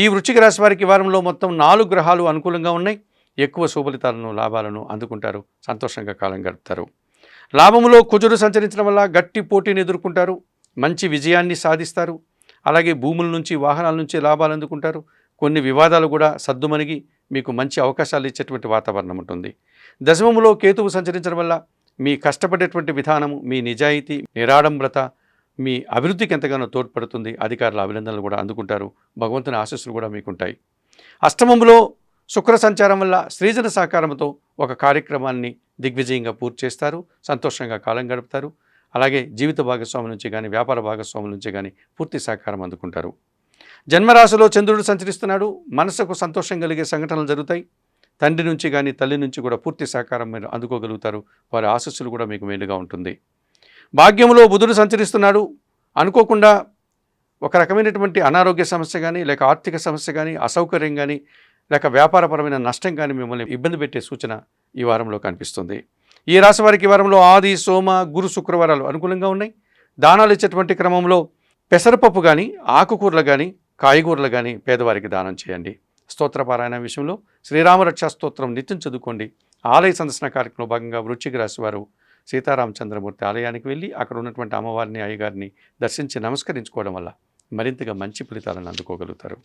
ఈ వృశ్చిక రాశి వారికి ఈ వారంలో మొత్తం 4 గ్రహాలు అనుకూలంగా ఉన్నాయి. ఎక్కువ శుభలితాలను లాభాలను అందుకుంటారు. సంతోషంగా కాలం గడుపుతారు. లాభములో కుజుడు సంచరించడం వల్ల గట్టి పోటీని ఎదుర్కొంటారు. మంచి విజయాన్ని సాధిస్తారు. అలాగే భూముల నుంచి వాహనాల నుంచి లాభాలు అందుకుంటారు. కొన్ని వివాదాలు కూడా సద్దుమణిగి మీకు మంచి అవకాశాలు ఇచ్చేటువంటి వాతావరణం ఉంటుంది. దశమములో కేతువు సంచరించడం వల్ల మీ కష్టపడేటువంటి విధానము, మీ నిజాయితీ, నిరాడంబరత మీ అభివృద్ధికి ఎంతగానో తోడ్పడుతుంది. అధికారుల అభినందనలు కూడా అందుకుంటారు. భగవంతుని ఆశీస్సులు కూడా మీకుంటాయి. అష్టమములో శుక్ర సంచారం వల్ల సృజన సహకారంతో ఒక కార్యక్రమాన్ని దిగ్విజయంగా పూర్తి చేస్తారు. సంతోషంగా కాలం గడుపుతారు. అలాగే జీవిత భాగస్వామి నుంచి కానీ వ్యాపార భాగస్వామి నుంచి కానీ పూర్తి సహకారం అందుకుంటారు. జన్మరాశిలో చంద్రుడు సంచరిస్తున్నాడు. మనసుకు సంతోషం కలిగే సంఘటనలు జరుగుతాయి. తండ్రి నుంచి కానీ తల్లి నుంచి కూడా పూర్తి సహకారం మీరు అందుకోగలుగుతారు. వారి ఆశీస్సులు కూడా మీకు మేలుగా ఉంటుంది. భాగ్యంలో బుధుడు సంచరిస్తున్నాడు. అనుకోకుండా ఒక రకమైనటువంటి అనారోగ్య సమస్య కానీ, లేక ఆర్థిక సమస్య కానీ, అసౌకర్యం కానీ, లేక వ్యాపారపరమైన నష్టం కానీ మిమ్మల్ని ఇబ్బంది పెట్టే సూచన ఈ వారంలో కనిపిస్తుంది. ఈ రాశి వారికి ఈ వారంలో ఆది, సోమ, గురు, శుక్రవారాలు అనుకూలంగా ఉన్నాయి. దానాలు ఇచ్చేటువంటి క్రమంలో పెసరపప్పు కానీ, ఆకుకూరలు కానీ, కాయగూరలు కానీ పేదవారికి దానం చేయండి. స్తోత్రపారాయణ విషయంలో శ్రీరామరక్షా స్తోత్రం నిత్యం చదువుకోండి. ఆలయ సందర్శన కార్యక్రమంలో భాగంగా వృశ్చిక రాశి వారు సీతారామచంద్రమూర్తి ఆలయానికి వెళ్ళి అక్కడ ఉన్నటువంటి అమ్మవారిని, అయ్యగారిని దర్శించి నమస్కరించుకోవడం వల్ల మరింతగా మంచి ఫలితాలను అందుకోగలుగుతారు.